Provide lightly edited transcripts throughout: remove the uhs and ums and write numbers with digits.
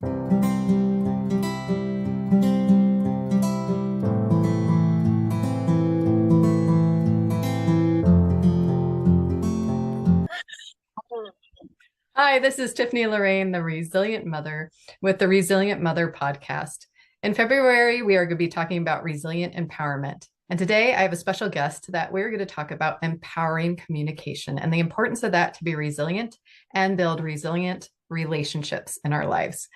Hi, this is Tiffany Lorraine, the Resilient Mother, with the Resilient Mother podcast. In February, we are going to be talking about resilient empowerment. And today I have a special guest that we're going to talk about empowering communication and the importance of that to be resilient and build resilient relationships in our lives.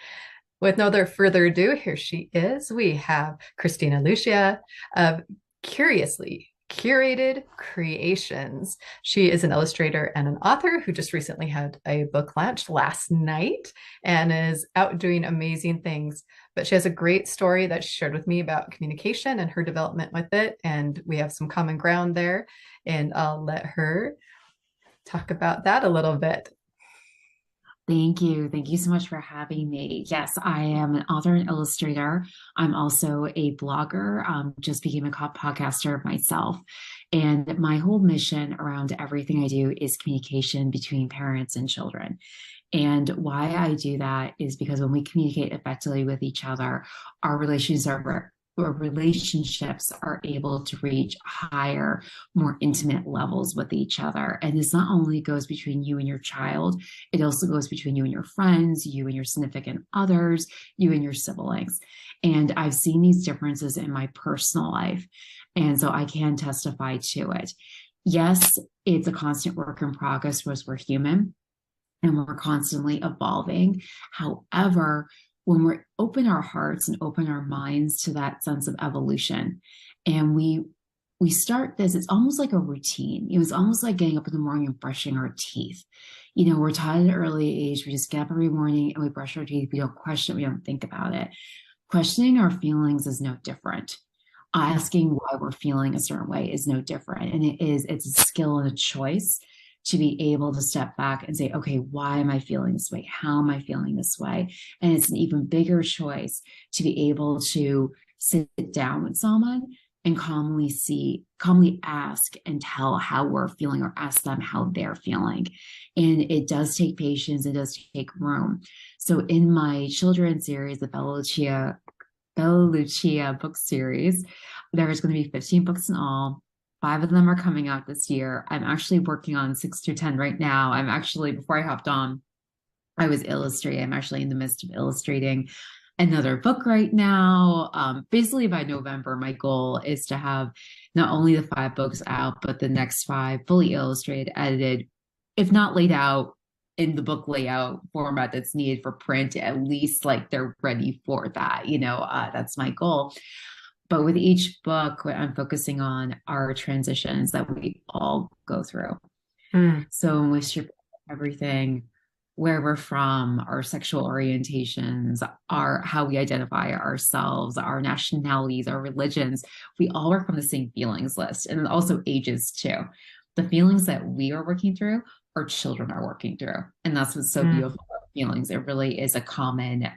With no further ado, here she is. We have Kristina Lucia of Curiously Curated Creations. She is an illustrator and an author who just recently had a book launch last night and is out doing amazing things. But she has a great story that she shared with me about communication and her development with it. And we have some common ground there. And I'll let her talk about that a little bit. Thank you. Thank you so much for having me. Yes, I am an author and illustrator. I'm also a blogger, just became a podcaster myself. And my whole mission around everything I do is communication between parents and children. And why I do that is because when we communicate effectively with each other, our relations are our relationships are able to reach higher, more intimate levels with each other. And this not only goes between you and your child, it also goes between you and your friends, you and your significant others, you and your siblings. And I've seen these differences in my personal life. And so I can testify to it. Yes, it's a constant work in progress because we're human and we're constantly evolving. However, when we open our hearts and open our minds to that sense of evolution, and we start this, it's almost like a routine. It was almost like getting up in the morning and brushing our teeth. You know, we're taught at an early age, we just get up every morning and we brush our teeth. We don't question it, we don't think about it. Questioning our feelings is no different. Asking why we're feeling a certain way is no different. And it's a skill and a choice to be able to step back and say, okay, why am I feeling this way? How am I feeling this way? And it's an even bigger choice to be able to sit down with someone and calmly ask and tell how we're feeling, or ask them how they're feeling. And it does take patience, it does take room. So in my children's series, the Bella Lucia book series, there's going to be 15 books in all. 5 of them are coming out this year. I'm actually working on 6 to 10 right now. I'm actually, before I hopped on, I was illustrating. I'm actually in the midst of illustrating another book right now. Basically, by November, my goal is to have not only the 5 books out, but the next 5 fully illustrated, edited, if not laid out in the book layout format that's needed for print, at least like they're ready for that. That's my goal. But with each book, what I'm focusing on are transitions that we all go through. So when we strip everything, where we're from, our sexual orientations, our how we identify ourselves, our nationalities, our religions, we all work from the same feelings list, and also ages too. The feelings that we are working through, our children are working through, and that's what's so beautiful about feelings. It really is a common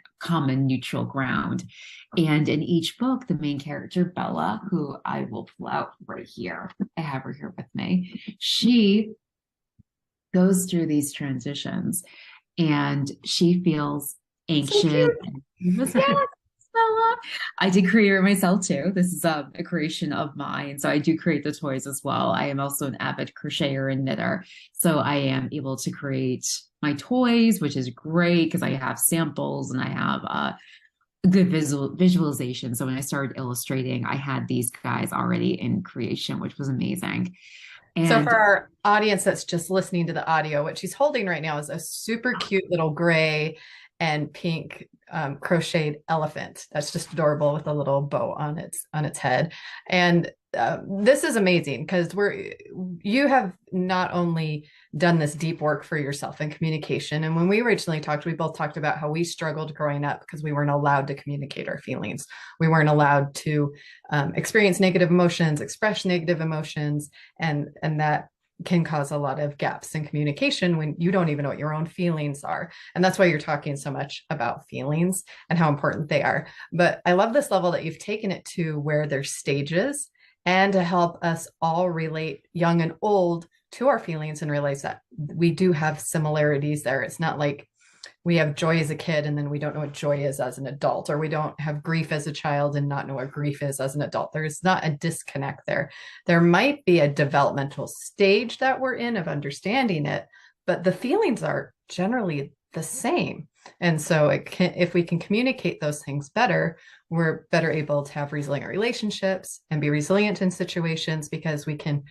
neutral ground. And in each book, the main character, Bella, who I will pull out right here, I have her here with me, she goes through these transitions and she feels So anxious. cute. Yes, Bella. I did create her myself too. This is a creation of mine. So I do create the toys as well. I am also an avid crocheter and knitter. So I am able to create my toys, which is great because I have samples and I have good visualization. So when I started illustrating, I had these guys already in creation, which was amazing. So for And our audience that's just listening to the audio, what she's holding right now is a super cute little gray and pink crocheted elephant. That's just adorable with a little bow on its head. And this is amazing because you have not only done this deep work for yourself in communication. And when we originally talked, we both talked about how we struggled growing up because we weren't allowed to communicate our feelings. We weren't allowed to experience negative emotions, express negative emotions, and that can cause a lot of gaps in communication when you don't even know what your own feelings are. And that's why you're talking so much about feelings and how important they are. But I love this level that you've taken it to where there's stages and to help us all relate, young and old, to our feelings and realize that we do have similarities there. It's not like we have joy as a kid and then we don't know what joy is as an adult, or we don't have grief as a child and not know what grief is as an adult. There's not a disconnect there. There might be a developmental stage that we're in of understanding it, but the feelings are generally the same. And so if we can communicate those things better, we're better able to have resilient relationships and be resilient in situations because we can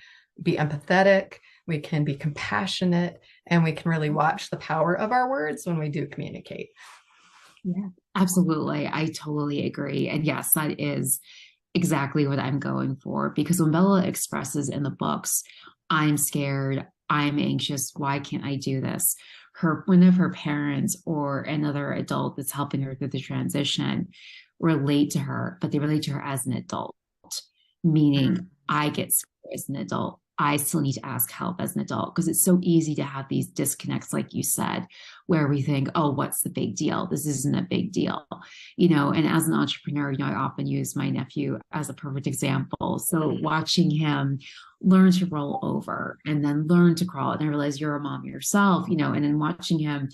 be empathetic, we can be compassionate, and we can really watch the power of our words when we do communicate. Yeah, absolutely. I totally agree. And yes, that is exactly what I'm going for. Because when Bella expresses in the books, I'm scared, I'm anxious, why can't I do this? One of her parents or another adult that's helping her through the transition relate to her, but they relate to her as an adult, meaning I get scared as an adult. I still need to ask help as an adult because it's so easy to have these disconnects, like you said, where we think, oh, what's the big deal? This isn't a big deal, and as an entrepreneur, I often use my nephew as a perfect example. So watching him learn to roll over and then learn to crawl, and I realize you're a mom yourself, and then watching him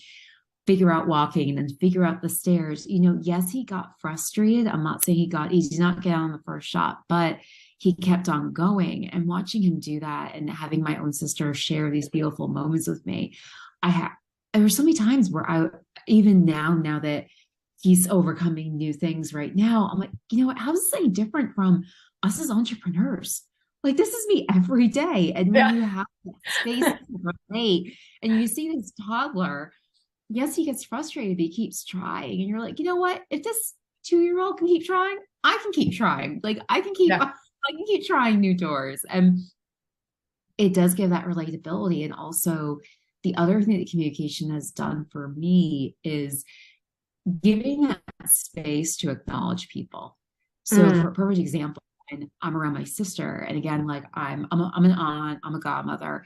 figure out walking and then figure out the stairs, yes, he got frustrated. I'm not saying he did not get on the first shot, but he kept on going. And watching him do that and having my own sister share these beautiful moments with me, there were so many times where even now that he's overcoming new things right now, I'm like, what, how is this any different from us as entrepreneurs? Like, this is me every day. And when you have that space to relate and you see this toddler, yes, he gets frustrated, but he keeps trying. And you're like, you know what? If this 2-year-old can keep trying, I can keep trying. Like, I can keep trying new doors. And it does give that relatability. And also the other thing that communication has done for me is giving that space to acknowledge people. So for a perfect example, and I'm around my sister, and again, like I'm an aunt, I'm a godmother.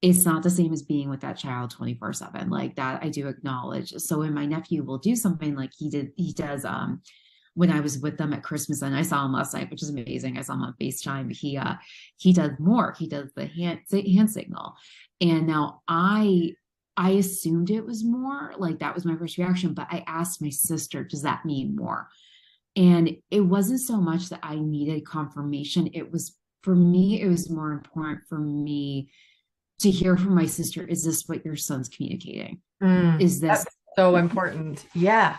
It's not the same as being with that child 24/7. Like that, I do acknowledge. So when my nephew will do something like he does when I was with them at Christmas, and I saw him last night, which is amazing. I saw him on FaceTime. He does more. He does the hand signal. And now I assumed it was more, like that was my first reaction, but I asked my sister, does that mean more? And it wasn't so much that I needed confirmation. It was, for me, it was more important for me to hear from my sister, is this what your son's communicating? Is this so important? Yeah.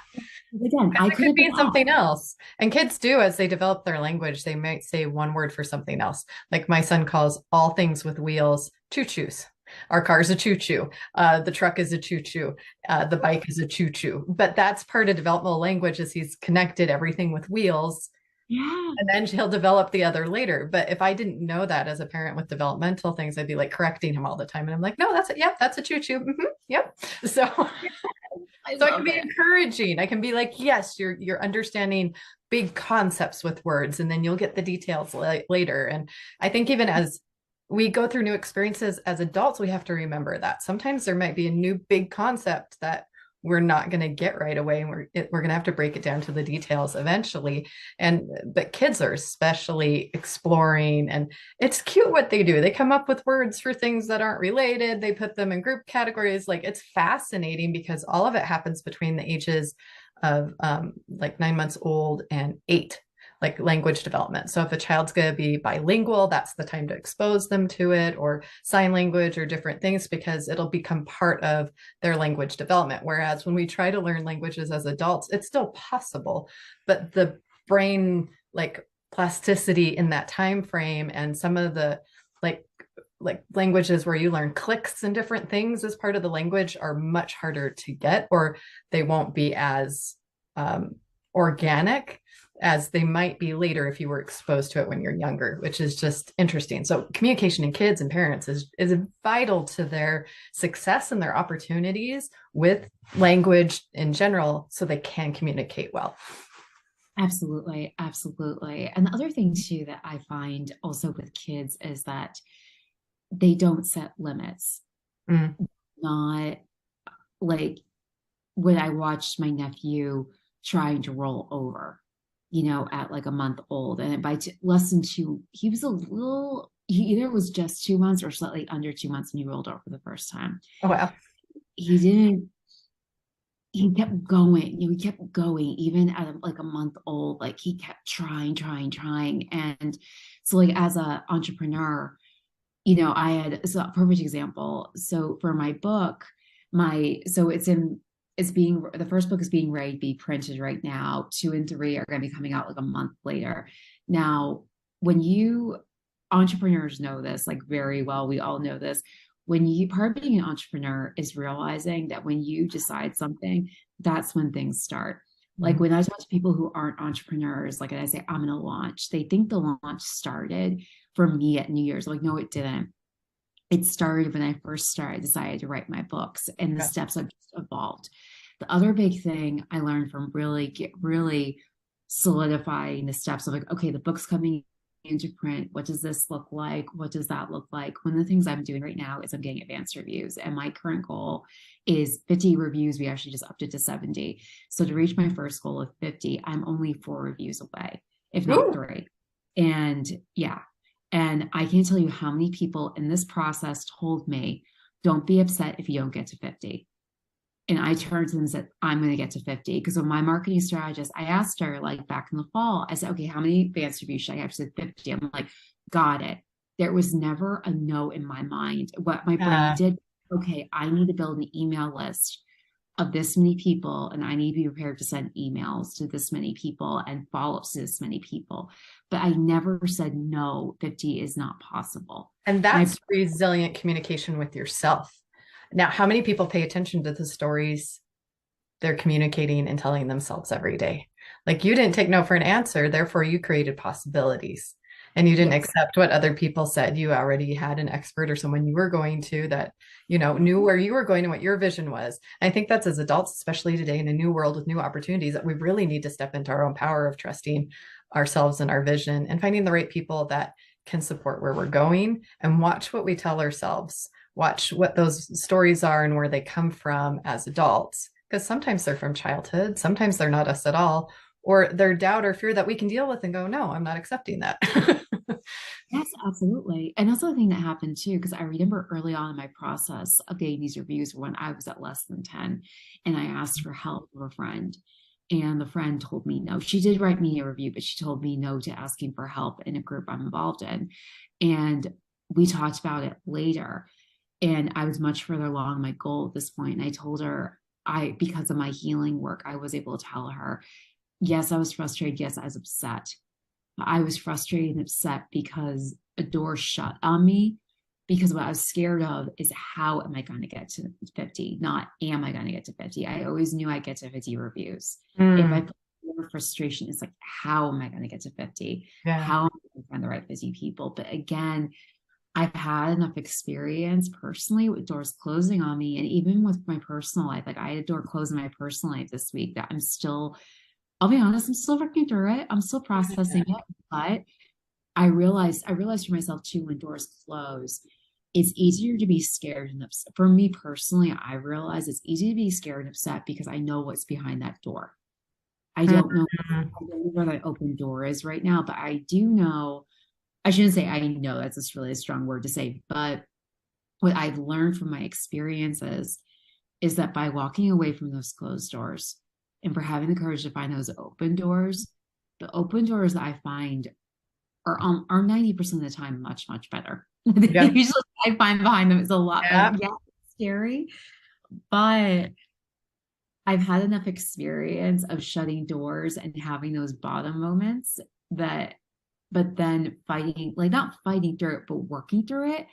Again, I could be something else. And kids do, as they develop their language, they might say one word for something else. Like my son calls all things with wheels choo-choos. Our car's a choo-choo. The truck is a choo-choo. The bike is a choo-choo. But that's part of developmental language, is he's connected everything with wheels. Yeah. And then he'll develop the other later. But if I didn't know that as a parent with developmental things, I'd be like correcting him all the time. And I'm like, no, that's it. Yep, that's a choo-choo. Yep. So I can be encouraging. I can be like, yes, you're understanding big concepts with words, and then you'll get the details later. And I think even as we go through new experiences as adults, we have to remember that sometimes there might be a new big concept that we're not going to get right away, and we're going to have to break it down to the details eventually. But kids are especially exploring, and it's cute what they do. They come up with words for things that aren't related. They put them in group categories. Like, it's fascinating because all of it happens between the ages of like 9 months old and 8, like language development. So if a child's going to be bilingual, that's the time to expose them to it, or sign language or different things, because it'll become part of their language development. Whereas when we try to learn languages as adults, it's still possible, but the brain like plasticity in that time frame, and some of the like languages where you learn clicks and different things as part of the language, are much harder to get, or they won't be as organic as they might be later if you were exposed to it when you're younger, which is just interesting. So communication in kids and parents is vital to their success and their opportunities with language in general, so they can communicate well. Absolutely. Absolutely. And the other thing too that I find also with kids is that they don't set limits. Not like when I watched my nephew trying to roll over, at like a month old, and by less than 2, he either was just 2 months or slightly under 2 months when he rolled over for the first time. Oh, wow. He didn't he kept going, he kept going, even at like a month old, like he kept trying. And so like as an entrepreneur, I had, so a perfect example. So for my book, the first book is being ready to be printed right now. 2 and 3 are going to be coming out like a month later. Now, when you entrepreneurs know this like very well, we all know this. When you part of being an entrepreneur is realizing that when you decide something, that's when things start. Like Mhm. when I talk to people who aren't entrepreneurs, like, and I say, I'm going to launch, they think the launch started for me at New Year's. Like, no, it didn't. It started when I first decided to write my books, and the Yeah. steps have just evolved. The other big thing I learned from really solidifying the steps of like, okay, the book's coming into print. What does this look like? What does that look like? One of the things I'm doing right now is I'm getting advanced reviews, and my current goal is 50 reviews. We actually just upped it to 70. So to reach my first goal of 50, I'm only 4 reviews away, if not Ooh. 3. And yeah, and I can't tell you how many people in this process told me, don't be upset if you don't get to 50. And I turned to them and said, I'm going to get to 50. Because of my marketing strategist, I asked her like back in the fall, I said, okay, how many advanced reviews should I have? She said 50. I'm like, got it. There was never a no in my mind. What my brain Uh, did, okay, I need to build an email list of this many people, and I need to be prepared to send emails to this many people and follow-ups to this many people. But I never said no, 50 is not possible. and My that's resilient communication with yourself. Now, how many people pay attention to the stories they're communicating and telling themselves every day? Like you didn't take no for an answer, therefore you created possibilities. And you didn't Yes. accept what other people said. You already had an expert or someone you were going to that, knew where you were going and what your vision was. And I think that's as adults, especially today in a new world with new opportunities, that we really need to step into our own power of trusting ourselves and our vision and finding the right people that can support where we're going and watch what we tell ourselves, watch what those stories are and where they come from as adults, because sometimes they're from childhood, sometimes they're not us at all, or they're doubt or fear that we can deal with and go, no, I'm not accepting that. Yes, absolutely. And that's the thing that happened too, because I remember early on in my process of getting these reviews when I was at less than 10, and I asked for help of a friend. And the friend told me no. She did write me a review, but she told me no to asking for help in a group I'm involved in. And we talked about it later. And I was much further along my goal at this point. And I told her, because of my healing work, I was able to tell her, yes, I was frustrated. Yes, I was upset. I was frustrated and upset because a door shut on me. Because what I was scared of is how am I going to get to 50, not am I going to get to 50. I always knew I'd get to 50 reviews. If I Mm, put more frustration, it's like, how am I going to get to 50? yeah. How am I going to find the right 50 people? But again, I've had enough experience personally with doors closing on me, and even with my personal life. Like I had a door close in my personal life this week that I'll be honest, I'm still working through it. I'm still processing it, but I realized for myself too, when doors close, it's easier to be scared and upset. For me personally, I realize it's easy to be scared and upset because I know what's behind that door. I don't know, Mhm. I don't know where that open door is right now, but I do know, I shouldn't say I know, that's just really a strong word to say, but what I've learned from my experiences is that by walking away from those closed doors and for having the courage to find those open doors, the open doors that I find are 90% of the time much better. Yeah. Usually I find behind them is a lot like, Yeah. yeah, it's scary, but I've had enough experience of shutting doors and having those bottom moments that, but then fighting, like not fighting through it, but working through it,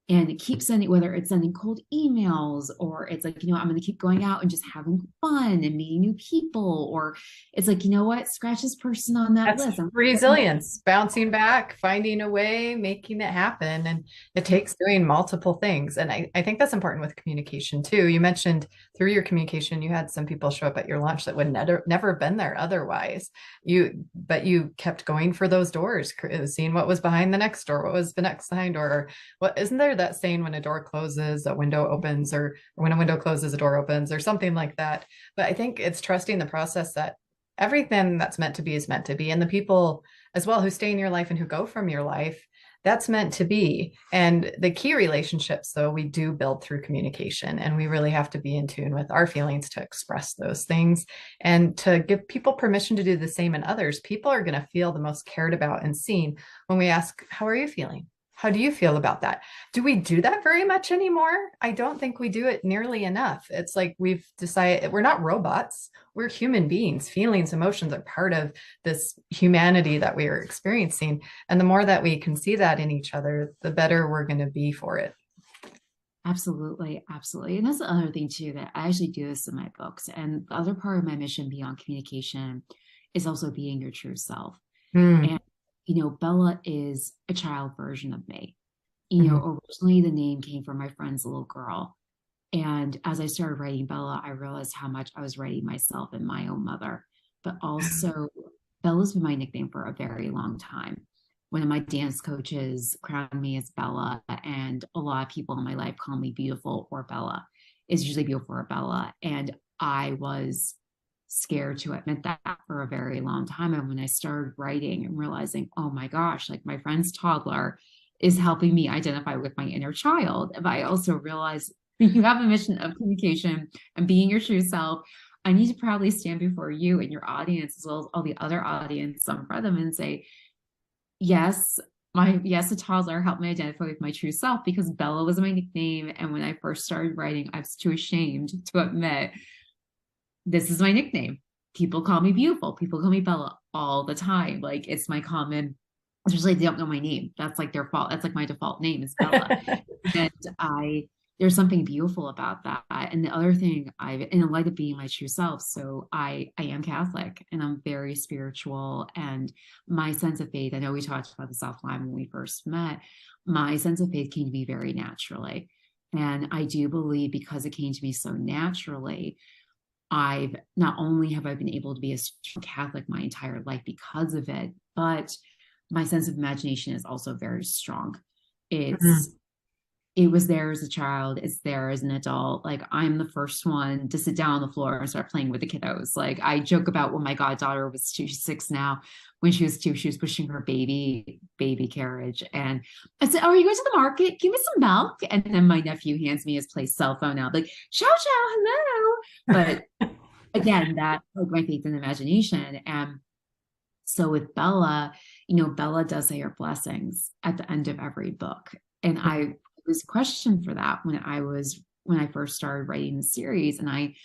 and keep sending, whether it's sending cold emails or it's like, I'm going to keep going out and just having fun and meeting new people, or it's like, what, scratch this person on that That's list. resilience, bouncing back, finding a way, making it happen. And it takes doing multiple things. And I think that's important with communication too. You mentioned through your communication, you had some people show up at your launch that would never been there otherwise. But you kept going for those doors, seeing what was behind the next door, what was the next behind door, or what, isn't there that saying, when a door closes, a window opens, or when a window closes, a door opens, or something like that. But I think it's trusting the process that everything that's meant to be is meant to be. And the people as well who stay in your life and who go from your life, That's meant to be. And the key relationships, though, we do build through communication. And we really have to be in tune with our feelings to express those things and to give people permission to do the same in others. People are going to feel the most cared about and seen when we ask, how are you feeling? How do you feel about that? Do we do that very much anymore? I don't think we do it nearly enough. It's like we've decided we're not robots. We're human beings. Feelings, emotions are part of this humanity that we are experiencing. And the more that we can see that in each other, the better we're going to be for it. Absolutely, absolutely. And that's the other thing too, that I actually do this in my books. And the other part of my mission beyond communication is also being your true self. Mm, And, Bella is a child version of me. mhm. Originally the name came from my friend's little girl. And as I started writing Bella, I realized how much I was writing myself and my own mother. But also, Bella's been my nickname for a very long time. One of my dance coaches crowned me as Bella, and a lot of people in my life call me beautiful or Bella. It's usually beautiful or Bella. And I was scared to admit that for a very long time. And when I started writing and realizing, oh my gosh, like my friend's toddler is helping me identify with my inner child. But I also realized you have a mission of communication and being your true self. I need to proudly stand before you and your audience, as well as all the other audience in front of them, and say, yes, a toddler helped me identify with my true self, because Bella was my nickname. And when I first started writing, I was too ashamed to admit this is my nickname. People call me beautiful. People call me Bella all the time. Like, it's my common, especially if they don't know my name. That's like their fault. That's like my default name is Bella. And there's something beautiful about that. And the other thing, in light of being my true self, so I am Catholic and I'm very spiritual, and my sense of faith, I know we talked about this offline when we first met, my sense of faith came to me very naturally. And I do believe, because it came to me so naturally, I've not only have I been able to be a strong Catholic my entire life because of it, but my sense of imagination is also very strong. It's Mhm. it was there as a child, it's there as an adult. Like, I'm the first one to sit down on the floor and start playing with the kiddos. Like, I joke about when my goddaughter was 2, she's 6 now. When she was 2, she was pushing her baby carriage. And I said, oh, are you going to the market? Give me some milk. And then my nephew hands me his place cell phone out, like, ciao, ciao, hello. But again, that, like, my faith and imagination. And so with Bella, Bella does say her blessings at the end of every book. And I was questioned for that when I first started writing the series. And I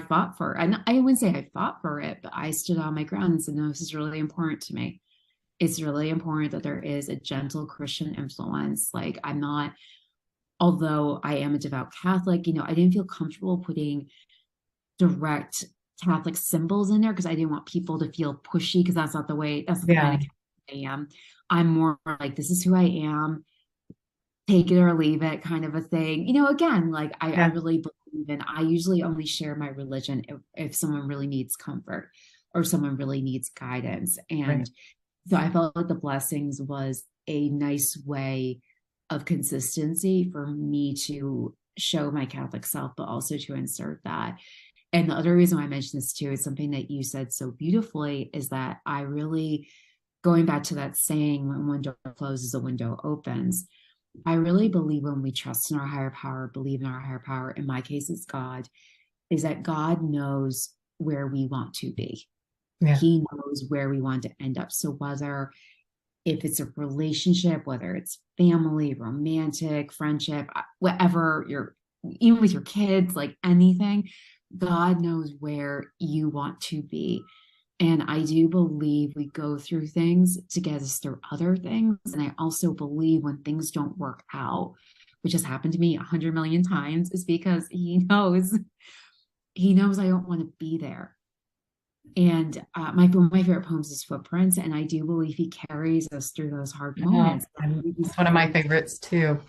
fought for it. And I wouldn't say I fought for it, but I stood on my ground and said, no, this is really important to me. It's really important that there is a gentle Christian influence. Like, although I am a devout Catholic, I didn't feel comfortable putting direct Catholic symbols in there, because I didn't want people to feel pushy, because that's not the kind Yeah. of Catholic I am. I'm more like, this is who I am, take it or leave it kind of a thing. Again, like, I Yeah. really believe in, I usually only share my religion if someone really needs comfort or someone really needs guidance. Right. And so I felt like the blessings was a nice way of consistency for me to show my Catholic self, but also to insert that. And the other reason why I mentioned this too is something that you said so beautifully, is that I really, going back to that saying, when one door closes, a window opens. I really believe when we trust in our higher power, believe in our higher power, in my case, it's God, is that God knows where we want to be. Yeah. He knows where we want to end up. So if it's a relationship, whether it's family, romantic, friendship, whatever, even with your kids, like anything, God knows where you want to be. And I do believe we go through things to get us through other things. And I also believe when things don't work out, which has happened to me 100 million times, is because he knows I don't want to be there. And one of my favorite poems is Footprints. And I do believe he carries us through those hard Oh, moments. and it's one of my favorites too.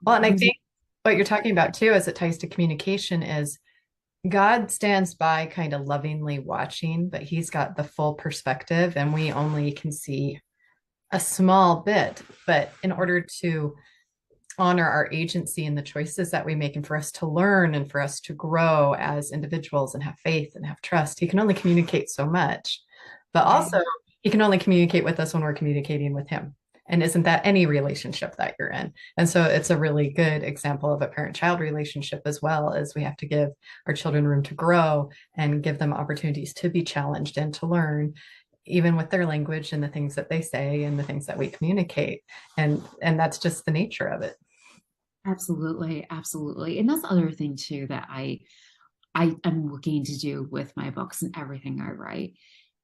Well, and I think what you're talking about too, as it ties to communication, is God stands by kind of lovingly watching, but he's got the full perspective and we only can see a small bit. But in order to honor our agency and the choices that we make, and for us to learn and for us to grow as individuals and have faith and have trust, he can only communicate so much. But Right. also, he can only communicate with us when we're communicating with him. And isn't that any relationship that you're in? And so it's a really good example of a parent-child relationship as well, as we have to give our children room to grow and give them opportunities to be challenged and to learn, even with their language and the things that they say and the things that we communicate. And that's just the nature of it. Absolutely, absolutely. And that's the other thing too that I am looking to do with my books and everything I write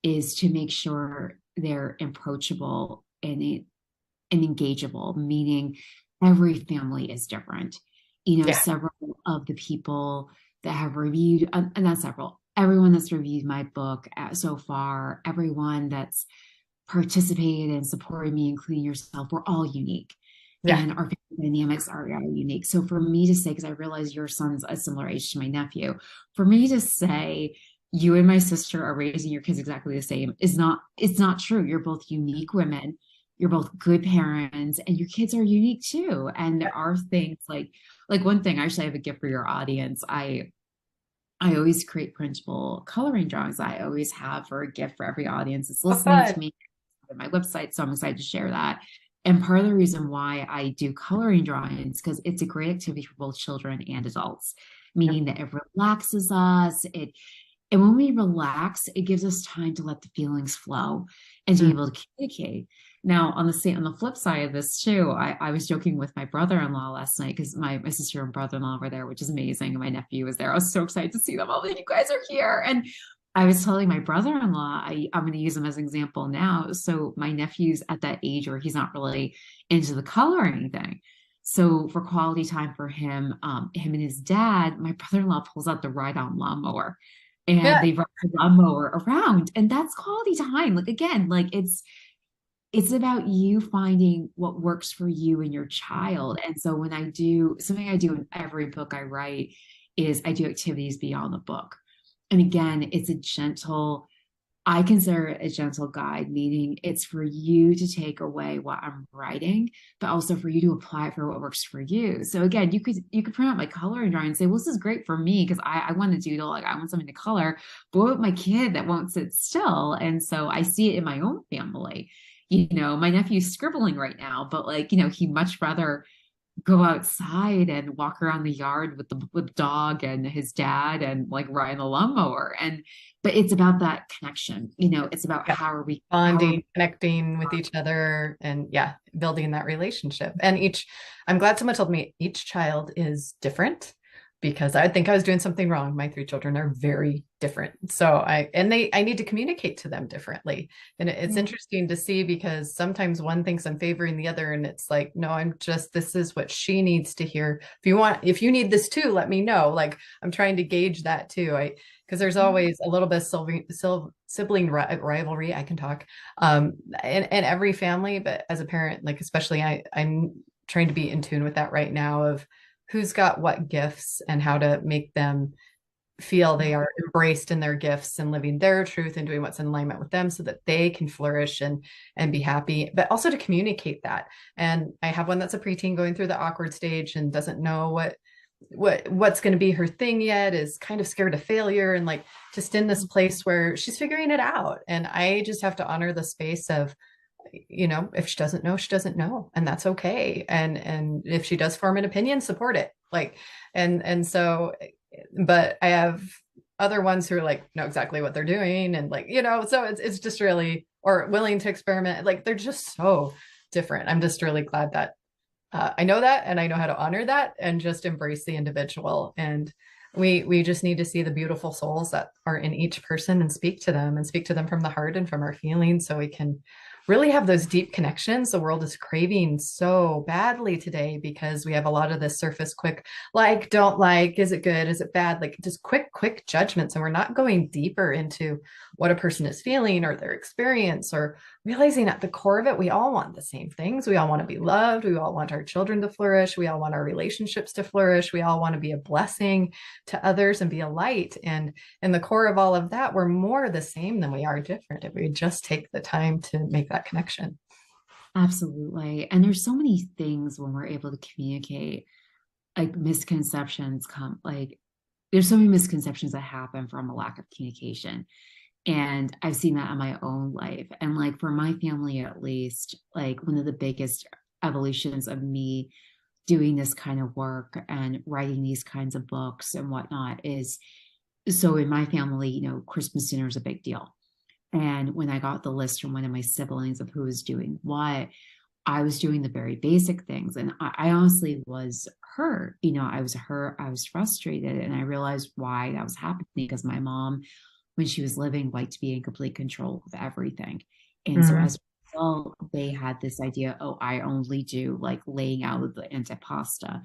is to make sure they're approachable and engageable, meaning every family is different. You know, Yeah. several of the people that have reviewed, and not several, everyone that's reviewed my book so far, everyone that's participated and supported me, including yourself, we're all unique. Yeah. And our family dynamics are unique. So for me to say, because I realize your son's a similar age to my nephew, for me to say you and my sister are raising your kids exactly the same is not, it's not true. You're both unique women. You're both good parents, and your kids are unique too. And there are things like one thing, actually, I have a gift for your audience. I always create printable coloring drawings. I always have for a gift for every audience that's Oh, listening fun. to me on my website. So I'm excited to share that. And part of the reason why I do coloring drawings, because it's a great activity for both children and adults, Yep. meaning that it relaxes us. And when we relax, it gives us time to let the feelings flow and to be Mm. able to communicate. Now, on the flip side of this too, I was joking with my brother-in-law last night because my sister and brother-in-law were there, which is amazing. And my nephew was there. I was so excited to see them. Oh, you guys are here. And I was telling my brother-in-law, I'm going to use him as an example now. So my nephew's at that age where he's not really into the coloring thing. So for quality time for him, him and his dad, my brother-in-law pulls out the ride-on lawnmower and Yeah. they ride the lawnmower around. And that's quality time. Like again, like it's about you finding what works for you and your child. And so when I do something I do in every book I write is I do activities beyond the book. And again, it's a gentle, I consider it a gentle guide, meaning it's for you to take away what I'm writing, but also for you to apply it for what works for you. So again, you could print out my coloring drawing and say, well, this is great for me because I want to doodle, like I want something to color, but what about my kid that won't sit still? And so I see it in my own family. You know, my nephew's scribbling right now, but like, you know, he'd much rather go outside and walk around the yard with the dog and his dad and like ride the lawnmower. And but it's about that connection. You know, it's about Yeah. how are we Bonding, connecting with each other, and yeah, building that relationship. And I'm glad someone told me each child is different because I think I was doing something wrong. My three children are very different. So I need to communicate to them differently. And it's interesting to see because sometimes one thinks I'm favoring the other and it's like, no, this is what she needs to hear. If you need this too, let me know. Like I'm trying to gauge that too. Because there's always a little bit of sibling rivalry. I can talk in every family, but as a parent, like especially I'm trying to be in tune with that right now of who's got what gifts and how to make them feel they are embraced in their gifts and living their truth and doing what's in alignment with them so that they can flourish and be happy, but also to communicate that. And I have one that's a preteen going through the awkward stage and doesn't know what's going to be her thing yet, is kind of scared of failure and like just in this place where she's figuring it out. And I just have to honor the space of, if she doesn't know, she doesn't know, and that's okay. And if she does form an opinion, support it. Like, and so, but I have other ones who are like know exactly what they're doing and like, so it's just really, or willing to experiment. Like they're just so different. I'm just really glad that I know that and I know how to honor that and just embrace the individual. And we just need to see the beautiful souls that are in each person and speak to them from the heart and from our feelings so we can really have those deep connections the world is craving so badly today, because we have a lot of this surface quick, like, don't like, is it good, is it bad, like just quick judgments, and we're not going deeper into what a person is feeling or their experience, or realizing at the core of it, we all want the same things. We all want to be loved. We all want our children to flourish. We all want our relationships to flourish. We all want to be a blessing to others and be a light. And in the core of all of that, we're more the same than we are different if we just take the time to make that connection. absolutely. And there's so many things when we're able to communicate, like misconceptions come, like there's so many misconceptions that happen from a lack of communication. And I've seen that in my own life. And like for my family, at least, like one of the biggest evolutions of me doing this kind of work and writing these kinds of books and whatnot is, so in my family, Christmas dinner is a big deal. And when I got the list from one of my siblings of who was doing what, I was doing the very basic things. And I honestly was hurt. I was hurt. I was frustrated. And I realized why that was happening because my mom, when she was living, liked to be in complete control of everything. And so Mm. as a result, they had this idea, oh, I only do like laying out the antipasta.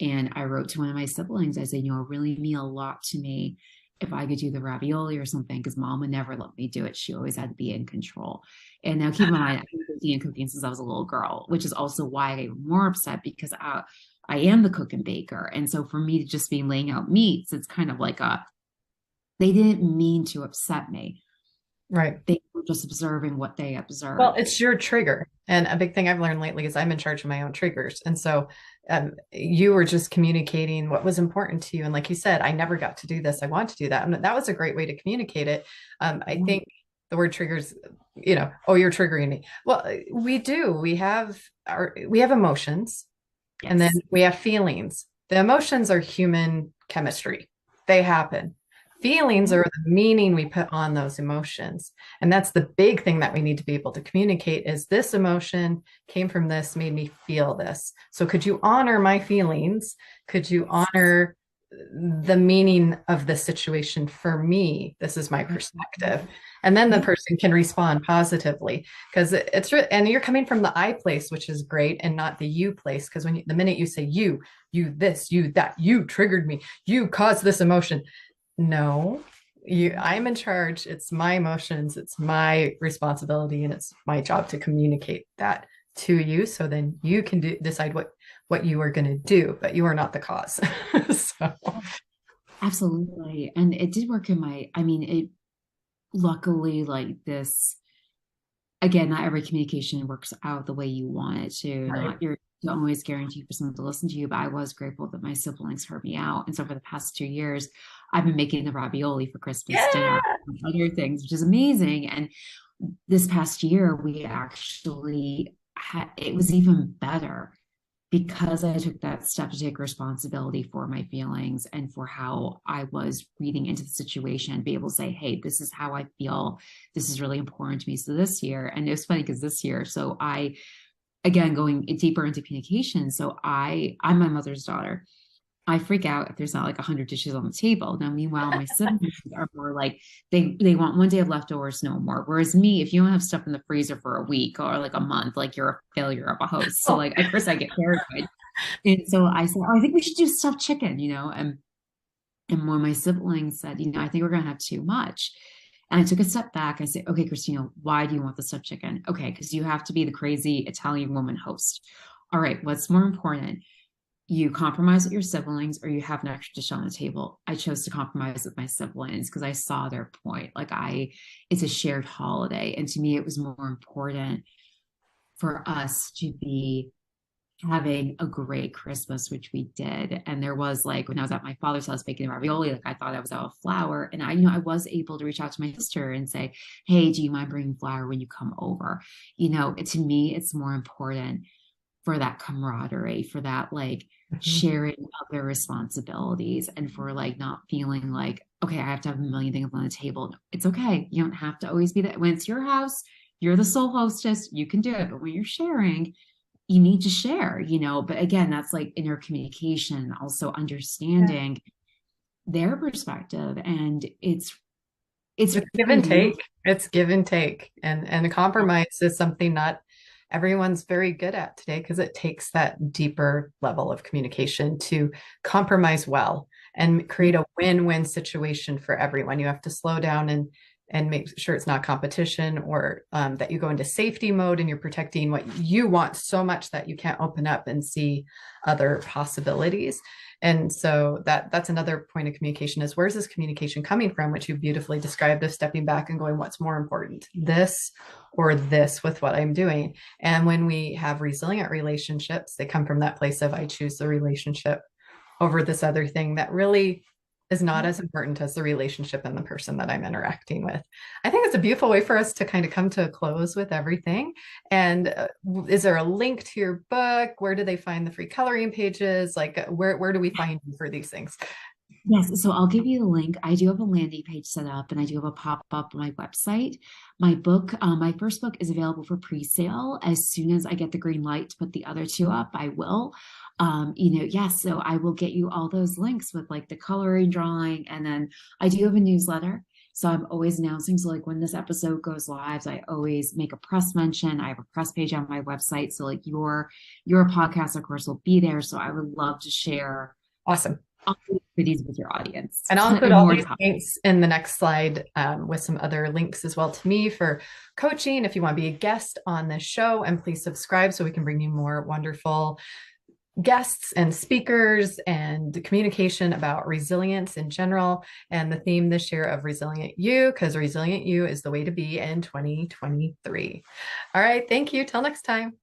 And I wrote to one of my siblings, I said, it really mean a lot to me if I could do the ravioli or something, because mom would never let me do it. She always had to be in control. And now keep in mind, I've been baking and cooking since I was a little girl, which is also why I get more upset because I am the cook and baker. And so for me to just be laying out meats, it's kind of like they didn't mean to upset me. Right. They were just observing what they Well, observed. it's your trigger. And a big thing I've learned lately is I'm in charge of my own triggers. And so you were just communicating what was important to you. And like you said, I never got to do this. I want to do that. And that was a great way to communicate it. I think the word triggers, oh, you're triggering me. Well, we do. We have emotions and then Yes. we have feelings. The emotions are human chemistry. They happen. Feelings are the meaning we put on those emotions. And that's the big thing that we need to be able to communicate is this emotion came from this, made me feel this. So could you honor my feelings? Could you honor the meaning of the situation for me? This is my perspective. And then the person can respond positively because and you're coming from the I place, which is great, and not the you place. Because the minute you say you this, you that, you triggered me, you caused this emotion. No, I'm in charge. It's my emotions, it's my responsibility, and it's my job to communicate that to you so then you can decide what you are going to do, but you are not the cause. So Absolutely. And it did work it luckily like this, again, not every communication works out the way you want it to. right. Not you're don't always guarantee for someone to listen to you, but I was grateful that my siblings heard me out. And so for the past 2 years, I've been making the ravioli for Christmas dinner Yeah. and other things, which is amazing. And this past year, we actually had it was even better because I took that step to take responsibility for my feelings and for how I was reading into the situation, be able to say, hey, this is how I feel. This is really important to me. So this year, and it was funny because this year, so again, going deeper into communication. So I'm my mother's daughter. I freak out if there's not like 100 dishes on the table. Now, meanwhile, my siblings are more like they want one day of leftovers, no more. Whereas me, if you don't have stuff in the freezer for a week or like a month, like you're a failure of a host. So Oh, like, of course, I get paranoid. And so I said, oh, I think we should do stuffed chicken. And when my siblings said, I think we're gonna have too much. And I took a step back. I said, okay, Kristina, why do you want the stuffed chicken? Okay, because you have to be the crazy Italian woman host. All right, what's more important? You compromise with your siblings or you have an extra dish on the table. I chose to compromise with my siblings because I saw their point. It's a shared holiday. And to me, it was more important for us to be having a great Christmas, which we did. And there was like when I was at my father's house baking ravioli, like I thought I was out of flour. And I was able to reach out to my sister and say, hey, do you mind bringing flour when you come over? To me, it's more important for that camaraderie, for that like mhm. sharing of their responsibilities and for like not feeling like, okay, I have to have a million things on the table. It's okay. You don't have to always be that. When it's your house, you're the sole hostess, you can do it. But when you're sharing, you need to share. But again, that's like inner communication, also Yeah. understanding their perspective. And it's It's give very and beautiful. take. It's give and take. And a compromise is something not everyone's very good at today because it takes that deeper level of communication to compromise well and create a win-win situation for everyone. You have to slow down and make sure it's not competition or that you go into safety mode and you're protecting what you want so much that you can't open up and see other possibilities. And so that's another point of communication is where's this communication coming from, which you beautifully described as stepping back and going, what's more important, this or this with what I'm doing? And when we have resilient relationships, they come from that place of I choose the relationship over this other thing that really is not as important as the relationship and the person that I'm interacting with. I think it's a beautiful way for us to kind of come to a close with everything. And is there a link to your book? Where do they find the free coloring pages? Like, where do we find you for these things? Yes, so I'll give you the link. I do have a landing page set up and I do have a pop-up on my website. My book, my first book is available for pre-sale. As soon as I get the green light to put the other two up, I will. Yes, so I will get you all those links with like the coloring, drawing, and then I do have a newsletter. So I'm always announcing. So like when this episode goes live, I always make a press mention. I have a press page on my website. So like your podcast, of course, will be there. So I would love to share Awesome. all these goodies with your audience. And I'll include And all more these time. links in the next slide with some other links as well to me for coaching. If you want to be a guest on this show, and please subscribe so we can bring you more wonderful guests and speakers and communication about resilience in general, and the theme this year of Resilient You, because Resilient You is the way to be in 2023. All right. Thank you. Till next time.